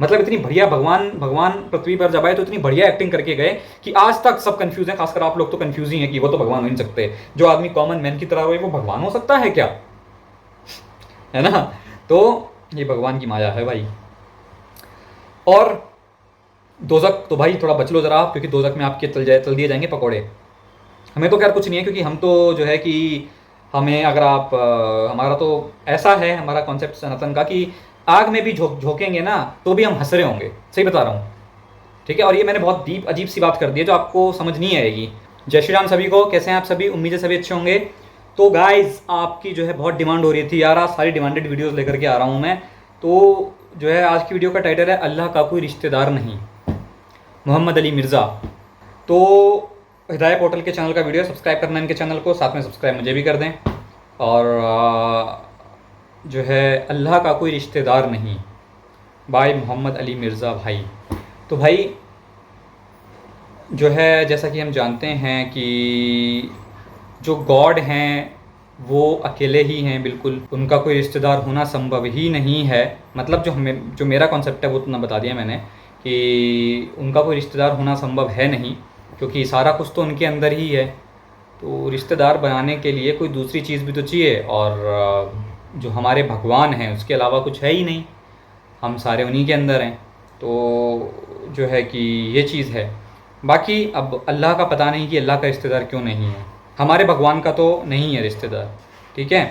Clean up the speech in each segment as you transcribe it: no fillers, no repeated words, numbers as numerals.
मतलब इतनी बढ़िया भगवान भगवान पृथ्वी पर जब आए तो इतनी बढ़िया एक्टिंग करके गए कि आज तक सब कंफ्यूज हैं, खासकर आप लोग तो कंफ्यूज ही हैं कि वो तो भगवान हो नहीं सकते। जो आदमी कॉमन मैन की तरह हुए वो भगवान हो सकता है क्या? है ना? तो ये भगवान की माया है भाई। और दोजक तो भाई थोड़ा बच लो जरा, क्योंकि दोजक में आपके तल दिए जाएंगे पकौड़े। हमें तो खैर कुछ नहीं है, क्योंकि हम तो जो है कि हमें अगर आप हमारा तो ऐसा है हमारा कॉन्सेप्ट सनातन का कि आग में भी झोंकेंगे ना तो भी हम हंस रहे होंगे। सही बता रहा हूँ, ठीक है? और ये मैंने बहुत डीप अजीब सी बात कर दी है जो आपको समझ नहीं आएगी। जय श्री राम सभी को, कैसे हैं आप सभी? उम्मीद है सभी अच्छे होंगे। तो गाइज आपकी जो है बहुत डिमांड हो रही थी यार, आज सारी डिमांडेड वीडियोस लेकर के आ रहा हूँ मैं। तो जो है आज की वीडियो का टाइटल है अल्लाह का कोई रिश्तेदार नहीं, मोहम्मद अली मिर्ज़ा। तो हिदाया पोर्टल के चैनल का वीडियो, सब्सक्राइब करना इनके चैनल को, साथ में सब्सक्राइब मुझे भी कर दें। और जो है अल्लाह का कोई रिश्तेदार नहीं बाय मोहम्मद अली मिर्ज़ा भाई। तो भाई जो है जैसा कि हम जानते हैं कि जो गॉड हैं वो अकेले ही हैं, बिल्कुल उनका कोई रिश्तेदार होना संभव ही नहीं है। मतलब जो मेरा कॉन्सेप्ट है वो इतना बता दिया मैंने कि उनका कोई रिश्तेदार होना संभव है नहीं, क्योंकि सारा कुछ तो उनके अंदर ही है। तो रिश्तेदार बनाने के लिए कोई दूसरी चीज़ भी तो चाहिए, और जो हमारे भगवान हैं उसके अलावा कुछ है ही नहीं, हम सारे उन्हीं के अंदर हैं। तो जो है कि ये चीज़ है। बाकी अब अल्लाह का पता नहीं कि अल्लाह का रिश्तेदार क्यों नहीं है। हमारे भगवान का तो नहीं है रिश्तेदार, ठीक है?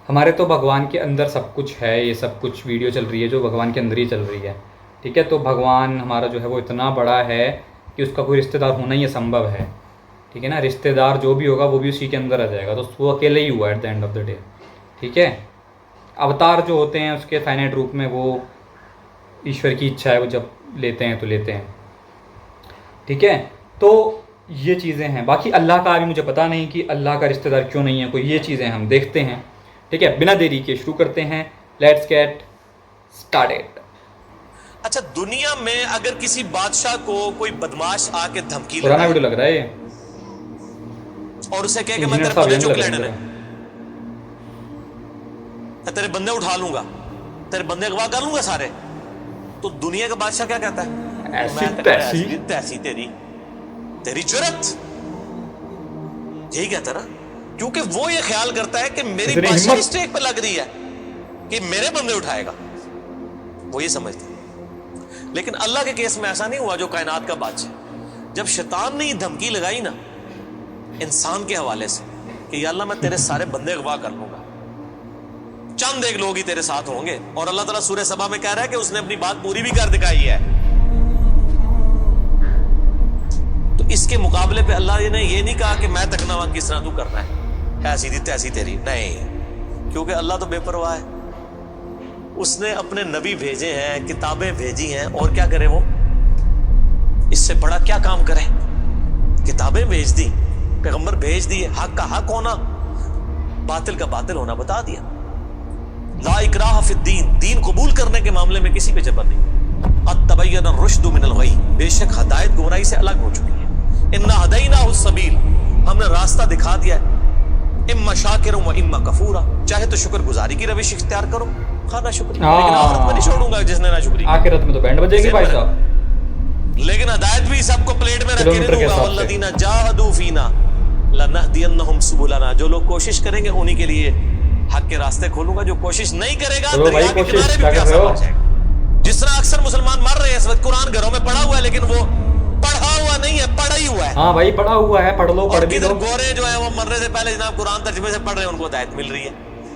हमारे तो भगवान के अंदर सब कुछ है। ये सब कुछ वीडियो चल रही है जो भगवान के अंदर ही चल रही है, ठीक है? तो भगवान हमारा जो है वो इतना बड़ा है कि उसका कोई रिश्तेदार होना ही असंभव है, ठीक है ना? रिश्तेदार जो भी होगा वो भी उसी के अंदर आ जाएगा, तो वो अकेले ही हुआ at the end of the day, ठीक है? अवतार जो होते हैं उसके फाइनाइट रूप में वो ईश्वर की इच्छा है, वो जब लेते हैं तो लेते हैं, ठीक है? तो ये चीज़ें हैं। बाकी अल्लाह का अभी मुझे पता नहीं कि अल्लाह का रिश्तेदार क्यों नहीं है कोई, ये चीज़ें हम देखते हैं, ठीक है? बिना देरी के शुरू करते हैं, लेट्स गेट स्टार्टेड। अच्छा, दुनिया में अगर किसी बादशाह को कोई बदमाश आके धमकी पुराना लगाए वीडियो लग रहा है ये, और उसे कहे कि मैं इंजीनियर तेरे साहब बंदे यंग चुक लग रहे लेने हैं ने, मैं तेरे बंदे उठा लूंगा, तेरे बंदे अगवा कर लूंगा सारे, तो दुनिया का बादशाह क्या कहता है? ऐसी मैं तैसी तैसी तेरी तेरी जुर्रत, यही कहता ना, क्योंकि वो ये ख्याल करता है कि मेरी इतनी बादशाही हिम्मत। स्टेक पे लग रही है कि मेरे बंदे उठाएगा, वो ये समझते हैं। लेकिन अल्लाह के केस में ऐसा नहीं हुआ। जो कायनात का बादशाह, जब शैतान ने धमकी लगाई ना इंसान के हवाले से कि या अल्लाह मैं तेरे सारे बंदे अगवा कर लूंगा, चंद एक लोग ही तेरे साथ होंगे, और अल्लाह ताला सूरह सबा में कह रहा है कि उसने अपनी बात पूरी भी कर दिखाई है। तो इसके मुकाबले पे अल्लाह ने ये नहीं कहा कि मैं तकना किस तरह तू करना है सीधी तैसी तेरी, नहीं, क्योंकि अल्लाह तो बेपरवाह है। उसने अपने नबी भेजे हैं, किताबें भेजी हैं, और क्या करे वो? इससे बड़ा क्या काम करे? किताबें भेज दी, पैगंबर भेज दिए, हक का हक होना, बातिल का बातिल होना बता दिया। ला इकराह फिद्दीन, दीन कबूल करने के मामले में किसी पे जबर नहीं। क़द तबय्यन रुश्दु मिनल गई, बेशक हदायत गुमराही से अलग हो चुकी है। इन्ना हदैनाहु सबील, हमने रास्ता दिखा दिया है। इम्मा शाकिरुम व इम्मा कफूरा, चाहे तो शुक्रगुजारी की रविश इख्तियार करो, खाना शुक्रिया, लेकिन आखिरत में नहीं छोड़ूंगा जिसने ना शुक्रिया। आखिरत में तो बैंड बजेगी भाई साहब। लेकिन हदायत भी सबको प्लेट में रख के नहीं दूंगा। वल्लदीना जाहदू फीना लनहदियन्नहुम सुबुलना, जो लोग कोशिश करेंगे उन्हीं के लिए हक के रास्ते खोलूंगा। जो कोशिश नहीं करेगा दरिया के किनारे भी प्यासा मर जाएगा। जिस तरह अक्सर मुसलमान मर रहे हैं इस वक्त, कुरान घरों में पढ़ा हुआ है, लेकिन वो पढ़ा हुआ नहीं है, पढ़ा ही हुआ है। हाँ भाई पढ़ा हुआ है, पढ़ लो, पढ़ भी लो। गोरे जो है वो मरने से पहले जनाब कुरान तर्जुमे से पढ़ रहे हैं, उनको हिदायत मिल रही है।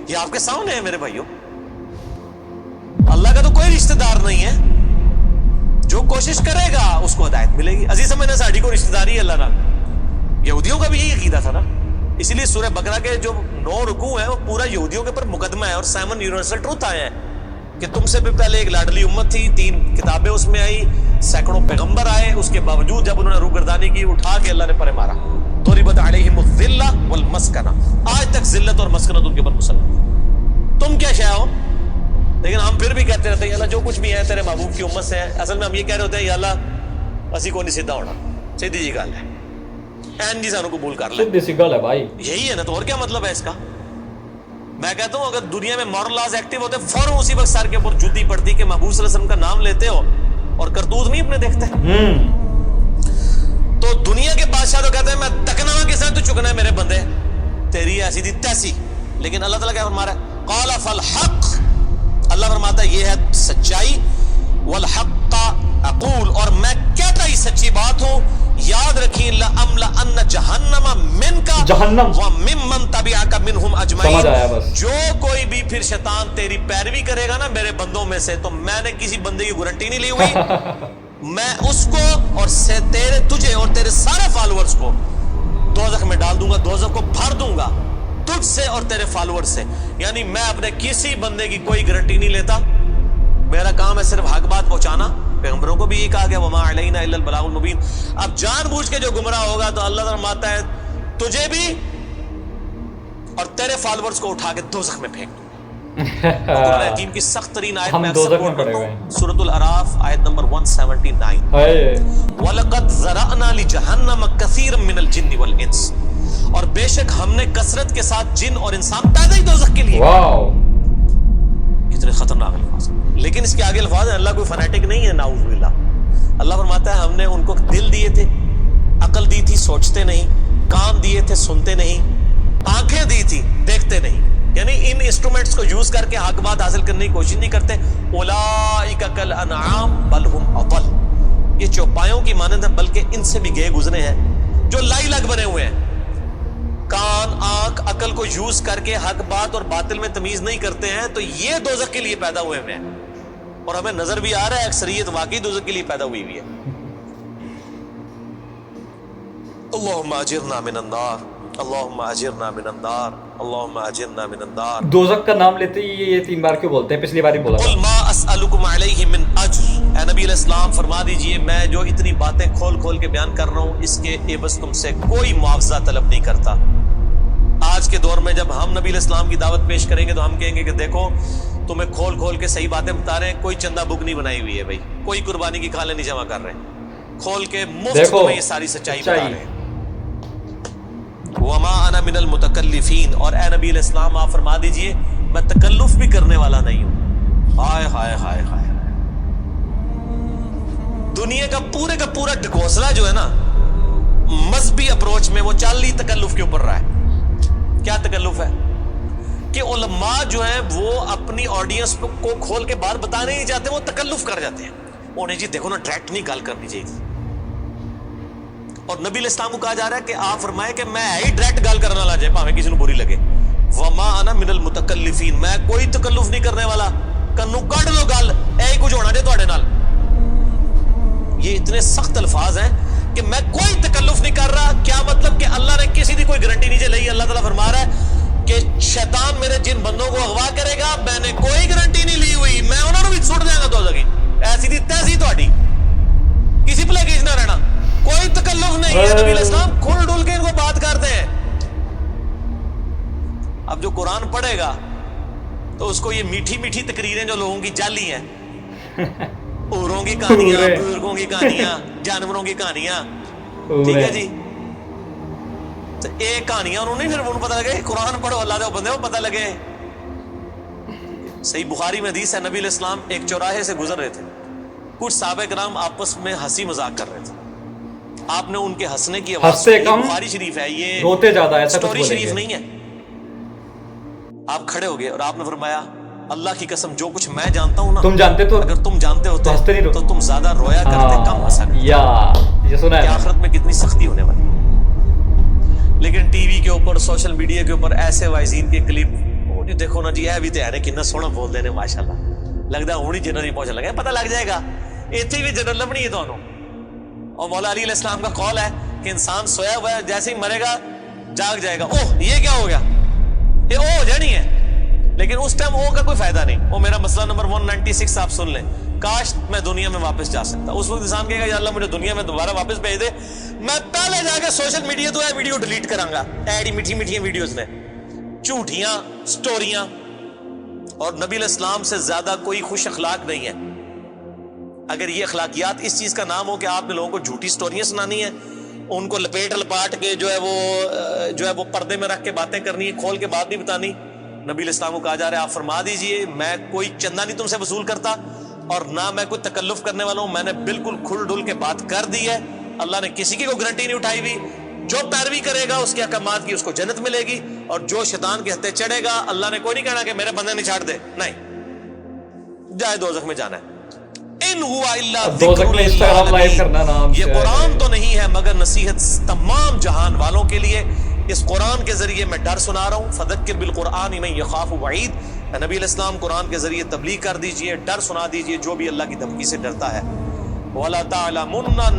ये आपके सामने है मेरे भाइयों। अल्लाह का तो कोई रिश्तेदार नहीं है, जो कोशिश करेगा उसको हिदायत मिलेगी। अजीज समझना, साड़ी को रिश्तेदारी है अल्लाह ना। यहूदियों का भी यही अकीदा था ना, इसीलिए सूरह बकरा के जो 9 रुकू है वो पूरा यहूदियों के ऊपर मुकदमा है। और साइमन यूनिवर्सल ट्रूथ आए हैं कि तुमसे भी पहले एक लाडली उम्मत थी, 3 किताबें उसमें आई, सैकड़ों पैगंबर आए, उसके बावजूद जब उन्होंने रूगर्दानी की, उठा के अल्लाह ने परे मारा। दुरिबत अलैहिमुज़्ज़िल्ला वल मस्कना, आज तक जिल्लत और मस्कनत उनके ऊपर मुसल्लत। तुम क्या शय हो? लेकिन हम फिर भी कहते रहते हैं अल्लाह जो कुछ भी है तेरे महबूब की उम्मत से है। असल में हम ये कह रहे होते हैं अल्लाह असी को नहीं सीधा होना, सीधी जी गल है, एन जी सानू कबूल कर ले, सीधी सी गल है भाई। यही है ना। तो और क्या मतलब है इसका? मैं कहता हूं अगर दुनिया में मॉरल लॉज एक्टिव होते फौरन उसी वक्त सर के ऊपर जूती पड़ती कि महबूब सल्लल्लाहु अलैहि वसल्लम का नाम लेते हो और करतूत नहीं अपने देखते। तो दुनिया के बादशाह तो कहते हैं मैं तकना किस तू चुकना है मेरे बंदे, तेरी ऐसी थी तैसी। लेकिन अल्लाह ताला क्या फरमा रहा है, क़ाला फल हक़, अल्लाह फरमाता है ये है सच्चाई, वल हक़्क़ अक़ूल, और मैं कहता ही सच्ची बात हूं। याद रखिए लअम्ला अन्न जहन्नम मिनका जहन्नम व मिम्मन तबिअका मिनहुम अजमईन। समझ आया बस। जो कोई भी फिर शैतान तेरी पैरवी करेगा ना मेरे बंदों में से, तो मैंने किसी बंदे की गारंटी नहीं ली हुई मैं उसको और से तेरे तुझे और तेरे सारे फॉलोअर्स को दोज़ख में डाल दूंगा, दोज़ख को भर दूंगा तुझसे और तेरे फॉलोअर्स से। यानी मैं अपने किसी बंदे की कोई गारंटी नहीं लेता, मेरा काम है सिर्फ हक बात पहुंचाना। पैगंबरों को भी ये कहा गया वमा अलैना इल्लल बलागुल मुबीन। अब जानबूझ के जो गुमराह होगा तो अल्लाह फरमाता है तुझे भी और तेरे फॉलोअर्स को उठा के दोज़ख में फेंक कुरान हकीम की सख्त तरीन आयत में दोज़ख में पड़े हुए हैं। सूरतुल अराफ आयत नंबर 179, वलक़द ज़रअना लिजहन्नम कसीरम मिनल जिन्नि वल इंस, और बेशक हमने कसरत के साथ जिन और इंसान पैदा ही दोज़ख के लिए। वाओ, कितने खतरनाक अल्फाज। लेकिन इसके आगे अल्फाज है, अल्लाह कोई फनाटिक नहीं है, नाउज़ुबिल्लाह। अल्लाह फरमाता है हमने उनको दिल दिए थे, अकल दी थी सोचते नहीं, कान दिए थे सुनते नहीं, आंखें दी थी देखते नहीं। यानी इन इंस्ट्रूमेंट्स को यूज करके हक बात हासिल करने की कोशिश नहीं करते। उलाइका कल अनआम बल हुम अदल, ये चौपायों की मानंद है बल्कि इनसे भी गए गुजरे हैं जो लाई लग बने हुए हैं। कान आंख अकल को यूज करके हक बात और बातिल में तमीज नहीं करते हैं, तो ये दोज़ख के लिए पैदा हुए हैं। और हमें नजर भी आ रहा है अक्सरियत वाकई दोज़ख के लिए पैदा हुई है। अल्लाहुम्मा अजिरना मिनन नार, अल्लाहुम्मा अजिरना मिनन नार, अल्लाहुम्मा अजिरना मिनन नार। दोज़ख का नाम लेते ही ये 3 बार क्यों बोलते हैं? पिछली बार ही बोला कुल मा अस्अलुकुम अलैहि मिन अज्र, ए नबी अलैहिस्सलाम फरमा दीजिए मैं जो इतनी बातें खोल खोल के बयान कर रहा हूं इसके एवज तुमसे कोई मुआवजा तलब नहीं करता। आज के दौर में जब हम नबी अलैहिस्सलाम की दावत पेश करेंगे तो हम कहेंगे कि देखो तुम्हें खोल खोल के सही बातें बता रहे हैं, कोई चंदा बुक नहीं बनाई हुई है भाई, कोई कुर्बानी की खाले नहीं जमा कर रहे, खोल के मुफ्त में ये सारी सच्चाई बता रहे हैं। वमा अना मिनल मुतकल्लिफीन, और ए नबी अलैहिस्सलाम आप फरमा दीजिए मैं तकल्लुफ भी करने वाला नहीं हूं। हाय हाय हाय हाय, दुनिया का पूरा ढकोसला जो है ना मजहबी अप्रोच में वो चाल ही तकल्लुफ के ऊपर रहा है। क्या तकल्लुफ है कि उलमा जो है वो अपनी ऑडियंस को खोल के बात बताने नहीं चाहते, वो तकल्लुफ कर जाते हैं। उन्हें जी देखो ना डायरेक्ट नहीं गाल करनी चाहिए। और नबी इस्लाम को कहा जा रहा है कि आप फरमाए कि मैं ही डायरेक्ट गाल करने वाला जाए भावे किसी को बुरी लगे। वमा अना मिनल मुतकल्लिफीन, मैं कोई तकल्लुफ नहीं करने वाला, कन्नू काट लो गल ऐ कुछ होना जे तुहाडे नाल। ये इतने सख्त अल्फाज हैं कि मैं कोई तकल्लुफ नहीं कर रहा। क्या मतलब कि अल्लाह ने किसी की कोई गारंटी नहीं ली। अल्लाह ताला फरमा रहा है कि शैतान मेरे जिन बंदों को अगवा करेगा मैंने कोई गारंटी नहीं ली हुई, मैं उन्होंने भी सुट देंगा दोज़ख। ऐसी थी तैसी ਤੁਹਾਡੀ, किसी भलेखे ना रहना, कोई तकल्लुफ नहीं है। नबी अलैहिस्सलाम खुल डुल के इनको बात करते हैं। अब जो कुरान पढ़ेगा तो उसको ये मीठी मीठी तकरीरें जो लोगों की जाली हैं, औरों की कहानियां, बुजुर्गों की कहानियां, जानवरों की कहानियां, ठीक है जी, तो ये कहानियां उन्होंने फिर उन्हें पता लगे कुरान पढ़ो अल्लाह दे बंदे को पता लगे। सही बुखारी में हदीस है नबी अलैहिस्सलाम एक चौराहे से गुजर रहे थे, कुछ सहाबा किराम आपस में हंसी मजाक कर रहे थे। आपने उनके हंसने की आवाज हंसते कम बुखारी शरीफ है, ये रोते ज्यादा, ऐसा स्टोरी शरीफ नहीं है। आप खड़े हो गए और आपने फरमाया अल्लाह की कसम जो कुछ मैं जानता हूं ना, तुम जानते तो अगर तुम जानते होते हंसते नहीं तो तुम ज्यादा रोया करते, कम हंसा करते। या ये सुना है आखिरत में कितनी सख्ती होने वाली है। लेकिन टीवी के ऊपर सोशल मीडिया के ऊपर ऐसे वाइजीन के क्लिप, वो जी देखो ना जी ए भी ते कितना सोहना बोलते हैं माशाल्लाह, लगता हूं ही जनरल पहुंचने लगे, पता लग जाएगा इतने भी जनरल लभनी है ਤੁਹਾਨੂੰ। और मौला अली अलैहिस्सलाम का कौल है कि इंसान सोया हुआ है जैसे ही मरेगा जाग जाएगा। ओह ये क्या हो गया, ये ओ हो जानी है। लेकिन उस टाइम ओ का कोई फायदा नहीं। वो मेरा मसला नंबर 196 आप सुन लें, काश मैं दुनिया में वापस जा सकता। उस वक्त इंसान कहेगा या अल्लाह मुझे दुनिया में दोबारा वापस भेज दे, मैं पहले जाकर सोशल मीडिया तो वीडियो डिलीट करांगा, ऐडी मीठी मीठी वीडियोस ने, झूठियां स्टोरियां। और नबी अलैहिस्सलाम से ज्यादा कोई खुश अखलाक नहीं है। अगर ये अखलाकियात इस चीज का नाम हो कि आपने लोगों को झूठी स्टोरियां सुनानी है, उनको लपेट लपाट के जो है वो पर्दे में रख के बातें करनी है, खोल के बात नहीं बतानी, नबी इस्लाम को कहा जा रहा है आप फरमा दीजिए मैं कोई चंदा नहीं तुमसे वसूल करता और ना मैं कोई तकल्लुफ करने वाला हूं, मैंने बिल्कुल खुल डुल के बात कर दी है। अल्लाह ने किसी की कोई गारंटी नहीं उठाई हुई। जो पैरवी करेगा उसके अहकामात की उसको जन्नत मिलेगी और जो शैतान के हत्थे चढ़ेगा अल्लाह ने कोई नहीं कहना कि मेरे बंदे नहीं छाड़ दे, नहीं, जाए दोज़ख में जाना है। इन हुआ इल्ला दोज़ख में इंस्टाग्राम लाइव करना नाम ये कुरान तो नहीं है मगर नसीहत तमाम जहान वालों के लिए। इस कुरान के जरिए मैं डर सुना रहा हूं। फदक्किर बिल कुरान में यखाफ वईद, नबी अलैहिस्सलाम कुरान के जरिए तबलीग कर दीजिए, डर सुना दीजिए जो भी अल्लाह की धमकी से डरता है। वला तालमुन्ना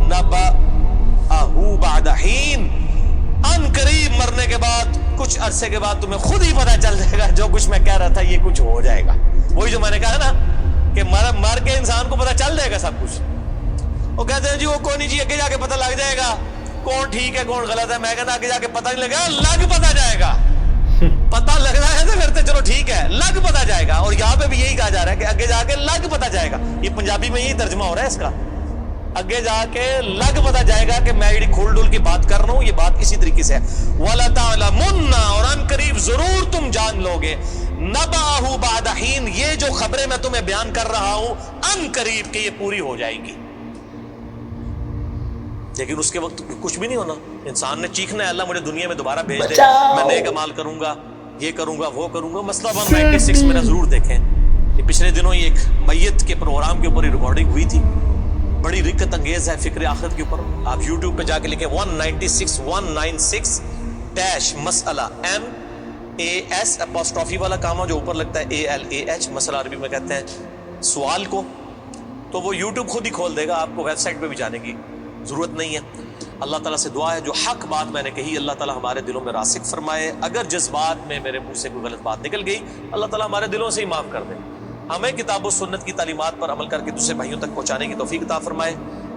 नबअहु बअद हीन, अन करीब मरने के बाद कुछ अरसे के बाद तुम्हें खुद ही पता चल जाएगा जो कुछ मैं कह रहा था ये कुछ हो जाएगा। वही जो मैंने कहा ना कि मर के इंसान को पता चल जाएगा सब कुछ। वो कहते हैं जी वो कोई नहीं जी, आगे जाके पता लग जाएगा कौन ठीक है कौन गलत है। मैं कहता आगे जाके पता नहीं लगेगा, लग पता जाएगा। पता लग रहा है तो फिर तो चलो ठीक है, लग पता जाएगा। और यहाँ पे भी यही कहा जा रहा है कि आगे जाके लग पता जाएगा। ये पंजाबी में यही तर्जुमा हो रहा है इसका, आगे जाके लग पता जाएगा कि मैं ये खुल डुल की बात कर रहा हूं, ये बात इसी तरीके से है। वला तालमुन्ना, और अन करीब जरूर तुम जान लोगे, नबअहु बअद हीन, ये जो खबरें मैं तुम्हें बयान कर रहा हूं अन करीब के ये पूरी हो जाएगी। लेकिन उसके वक्त कुछ भी नहीं होना। इंसान ने चीखना है अल्लाह मुझे दुनिया में दोबारा भेज दे, मैं नेक अमाल करूंगा, ये करूंगा वो करूंगा। मसला 196 में जरूर देखें, ये पिछले दिनों ही एक मैयत के प्रोग्राम के ऊपर रिकॉर्डिंग हुई थी, बड़ी रिक्कत अंगेज है फिक्र आखिरत के ऊपर। आप YouTube पे जाके लिखें 196 डैश मसला, MAS अपॉस्ट्रोफी वाला काम जो ऊपर लगता है ALAH, मसला अरबी में कहते हैं सवाल को। तो वो YouTube खुद ही खोल देगा, आपको वेबसाइट पे भी जाने की जरूरत नहीं है। अल्लाह ताला से दुआ है जो हक बात मैंने कही अल्लाह ताला हमारे दिलों में रासिक फरमाए। अगर जिस बात में मेरे मुंह से कोई गलत बात निकल गई अल्लाह ताला हमारे दिलों से ही माफ कर दे। हमें किताब और सुन्नत की तालीमात पर अमल करके दूसरे भाइयों तक पहुंचाने की तौफीक अता फरमाए।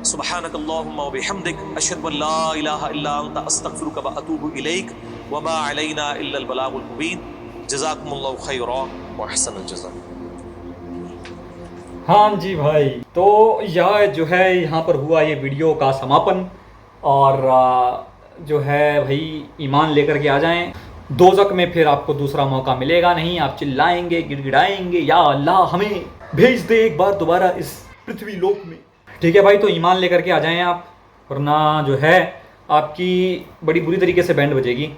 सुब्हानकल्लाहुम्मा व बिहम्दिक, अशहदु अल्ला इलाहा इल्ला अंता, अस्तगफिरुका व अतूबु इलैक, व मा अलैना इल्लल बलागुल मुबीन। जज़ाकुमुल्लाहु खैरन व अहसनुल जज़ा। हाँ जी भाई, तो यह जो है यहाँ पर हुआ ये वीडियो का समापन। और जो है भाई ईमान लेकर के आ जाएं, दोज़ख में फिर आपको दूसरा मौका मिलेगा नहीं। आप चिल्लाएंगे गिड़गिड़ाएंगे या अल्लाह हमें भेज दे एक बार दोबारा इस पृथ्वी लोक में। ठीक है भाई, तो ईमान लेकर के आ जाएं आप, वरना जो है आपकी बड़ी बुरी तरीके से बैंड बजेगी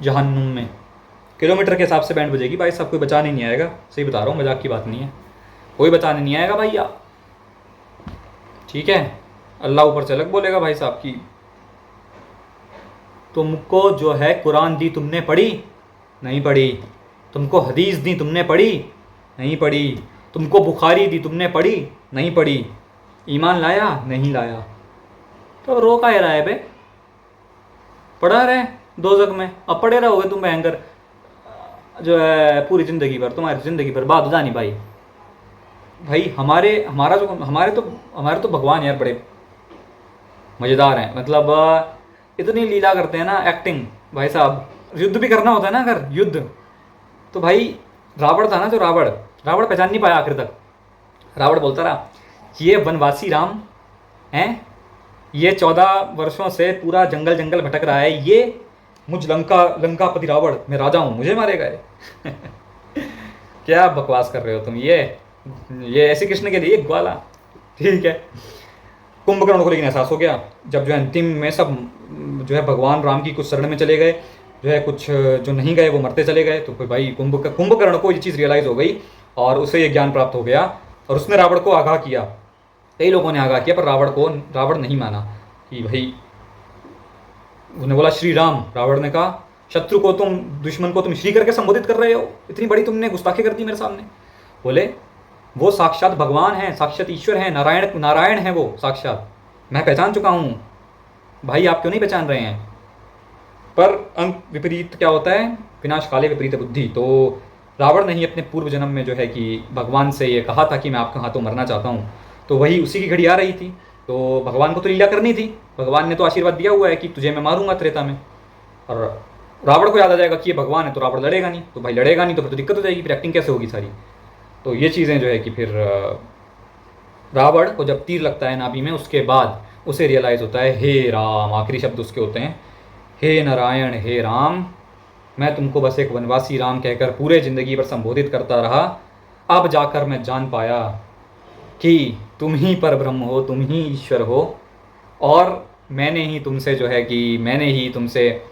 जहन्नुम में। किलोमीटर के हिसाब से बैंड बजेगी भाई साहब, कोई बचाने नहीं आएगा। सही बता रहा हूँ, मजाक की बात नहीं है, कोई बचाने नहीं आएगा भैया। ठीक है, अल्लाह ऊपर से अलग बोलेगा भाई साहब की तुमको जो है कुरान दी तुमने पढ़ी नहीं पढ़ी, तुमको हदीस दी तुमने पढ़ी नहीं पढ़ी, तुमको बुखारी दी तुमने पढ़ी नहीं पढ़ी, ईमान लाया नहीं लाया, तो रोका ही रहा है बे, पढ़ा रहे दोज़ख में। अब पढ़े रहोगे तुम भयंकर जो है पूरी ज़िंदगी भर, तुम्हारी ज़िंदगी भर बाद जानी भाई। भाई हमारे तो भगवान यार बड़े मज़ेदार हैं। मतलब इतनी लीला करते हैं ना, एक्टिंग भाई साहब। युद्ध भी करना होता है ना अगर युद्ध, तो भाई रावण था ना, जो रावण पहचान नहीं पाया आखिर तक। रावण बोलता रहा ये वनवासी राम हैं, ये 14 वर्षों से पूरा जंगल भटक रहा है, ये मुझ लंकापति रावण, मैं राजा हूँ, मुझे मारेगा ये। क्या बकवास कर रहे हो तुम, ये ऐसे कृष्ण के लिए ग्वाला। ठीक है, कुंभकर्ण को लेकिन एहसास हो गया जब जो है अंतिम में सब जो है भगवान राम की कुछ शरण में चले गए, जो है कुछ जो नहीं गए वो मरते चले गए। तो फिर भाई कुंभकर्ण को ये चीज़ रियलाइज़ हो गई और उसे ये ज्ञान प्राप्त हो गया और उसने रावण को आगाह किया। कई लोगों ने आगाह किया पर रावण नहीं माना कि भाई, उन्होंने बोला श्री राम। रावण ने कहा शत्रु को तुम, दुश्मन को तुम श्री करके संबोधित कर रहे हो, इतनी बड़ी तुमने गुस्ताखी कर दी मेरे सामने। बोले वो साक्षात भगवान हैं, साक्षात ईश्वर हैं, नारायण हैं वो साक्षात, मैं पहचान चुका हूँ भाई, आप क्यों नहीं पहचान रहे हैं। पर अंक विपरीत क्या होता है, विनाश काले विपरीत बुद्धि। तो रावण ने ही अपने पूर्व जन्म में जो है कि भगवान से ये कहा था कि मैं आपके हाथों मरना चाहता हूँ, तो वही उसी की घड़ी आ रही थी। तो भगवान को तो लीला करनी थी, भगवान ने तो आशीर्वाद दिया हुआ है कि तुझे मैं मारूंगा त्रेता में। और रावण को याद आ जाएगा कि ये भगवान है, तो रावण लड़ेगा नहीं, तो भाई लड़ेगा नहीं तो फिर तो दिक्कत हो जाएगी, फिर एक्टिंग कैसे होगी सारी। तो ये चीज़ें जो है कि फिर रावण को जब तीर लगता है नाभि में, उसके बाद उसे रियलाइज़ होता है हे राम, आखिरी शब्द उसके होते हैं हे नारायण हे राम मैं तुमको बस एक वनवासी राम कहकर पूरे ज़िंदगी भर संबोधित करता रहा। अब जाकर मैं जान पाया कि तुम ही परब्रह्म हो, तुम ही ईश्वर हो, और मैंने ही तुमसे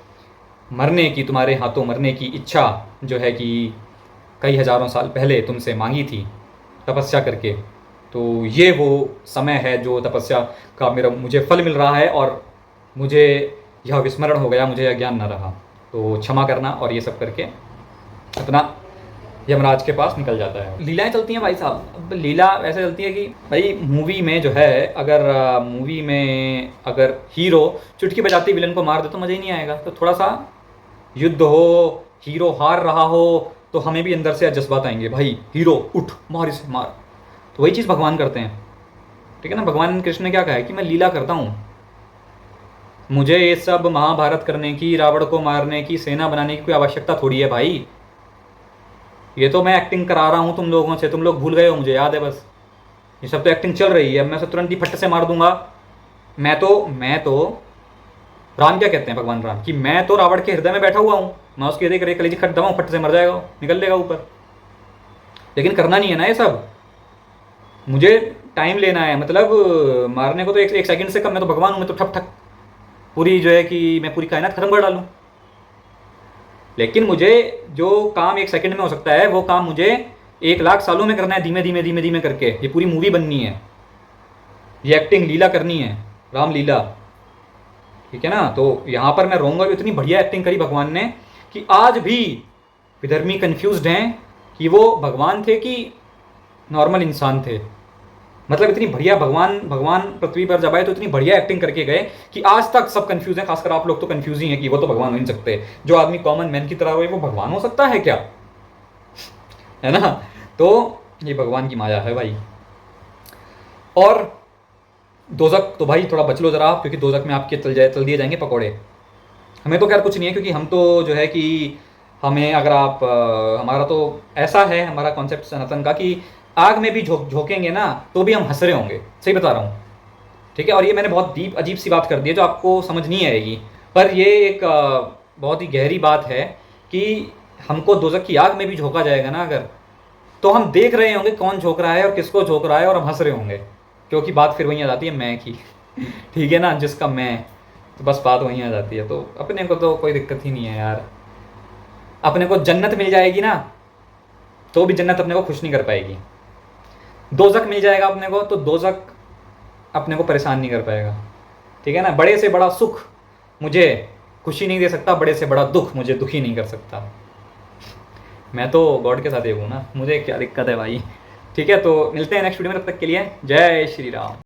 मरने की, तुम्हारे हाथों मरने की इच्छा जो है कि कई हज़ारों साल पहले तुमसे मांगी थी तपस्या करके। तो ये वो समय है जो तपस्या का मुझे फल मिल रहा है, और मुझे यह विस्मरण हो गया, मुझे यह ज्ञान न रहा, तो क्षमा करना। और ये सब करके अपना यमराज के पास निकल जाता है। लीलाएं चलती हैं भाई साहब। अब लीला ऐसे चलती है कि भाई मूवी में जो है, अगर हीरो चुटकी बजाती विलन को मार दे तो मज़ा ही नहीं आएगा। तो थोड़ा सा युद्ध हो, हीरो हार रहा हो, तो हमें भी अंदर से जज्बात आएंगे, भाई हीरो उठ, मार इसे मार। तो वही चीज़ भगवान करते हैं, ठीक है ना। भगवान कृष्ण ने क्या कहा है कि मैं लीला करता हूँ, मुझे ये सब महाभारत करने की, रावण को मारने की, सेना बनाने की कोई आवश्यकता थोड़ी है भाई। ये तो मैं एक्टिंग करा रहा हूँ तुम लोगों से, तुम लोग भूल गए हो, मुझे याद है बस। ये सब तो एक्टिंग चल रही है, मैं सब तुरंत ही फट से मार दूंगा। मैं तो राम क्या कहते हैं, भगवान राम, कि मैं तो रावण के हृदय में बैठा हुआ हूँ, मैं उसके हृदय के कलेजी खट दबाऊँ, फट से मर जाएगा, निकल लेगा ऊपर। लेकिन करना नहीं है ना ये सब, मुझे टाइम लेना है। मतलब मारने को तो एक सेकंड से कम, मैं तो भगवान हूँ, मैं तो ठप ठक पूरी जो है कि मैं पूरी कायनात खत्म कर डालूँ। लेकिन मुझे जो काम एक सेकंड में हो सकता है, वो काम मुझे 1,00,000 सालों में करना है, धीमे धीमे धीमे धीमे करके। ये पूरी मूवी बननी है, ये एक्टिंग लीला करनी है, रामलीला, ठीक है ना। तो यहाँ पर मैं रहूँगा भी, इतनी बढ़िया एक्टिंग करी भगवान ने कि आज भी विधर्मी कन्फ्यूज्ड हैं कि वो भगवान थे कि नॉर्मल इंसान थे। मतलब इतनी बढ़िया भगवान पृथ्वी पर जब आए तो इतनी बढ़िया एक्टिंग करके गए कि आज तक सब कंफ्यूज हैं। खासकर आप लोग तो कंफ्यूज ही हैं कि वो तो भगवान हो नहीं सकते। जो आदमी कॉमन मैन की तरह हो वो भगवान हो सकता है क्या, है ना। तो ये भगवान की माया है भाई। और दोजक तो भाई थोड़ा बच लो जरा, क्योंकि दोजक में आपके चल दिए जाएंगे पकौड़े। हमें तो खैर कुछ नहीं है, क्योंकि हम तो जो है कि हमें अगर आप हमारा तो ऐसा है, हमारा कॉन्सेप्ट सनातन का, कि आग में भी झोंकेंगे ना तो भी हम हंस रहे होंगे। सही बता रहा हूँ, ठीक है। और ये मैंने बहुत डीप अजीब सी बात कर दी है जो आपको समझ नहीं आएगी, पर ये एक बहुत ही गहरी बात है कि हमको दोजक की आग में भी झोंका जाएगा ना अगर, तो हम देख रहे होंगे कौन झोंक रहा है और किसको झोंक रहा है, और हम हंस रहे होंगे, क्योंकि बात फिर वहीं आ जाती है मैं की ठीक है ना, जिसका मैं, तो बस बात वहीं आ जाती है। तो अपने को तो कोई दिक्कत ही नहीं है यार। अपने को जन्नत मिल जाएगी ना, तो भी जन्नत अपने को खुश नहीं कर पाएगी। दोजक मिल जाएगा अपने को, तो दोजक अपने को परेशान नहीं कर पाएगा, ठीक है ना। बड़े से बड़ा सुख मुझे खुशी नहीं दे सकता, बड़े से बड़ा दुख मुझे दुखी नहीं कर सकता। मैं तो गॉड के साथ एक हूँ ना, मुझे क्या दिक्कत है भाई। ठीक है, तो मिलते हैं नेक्स्ट वीडियो में, तब तक के लिए जय श्री राम।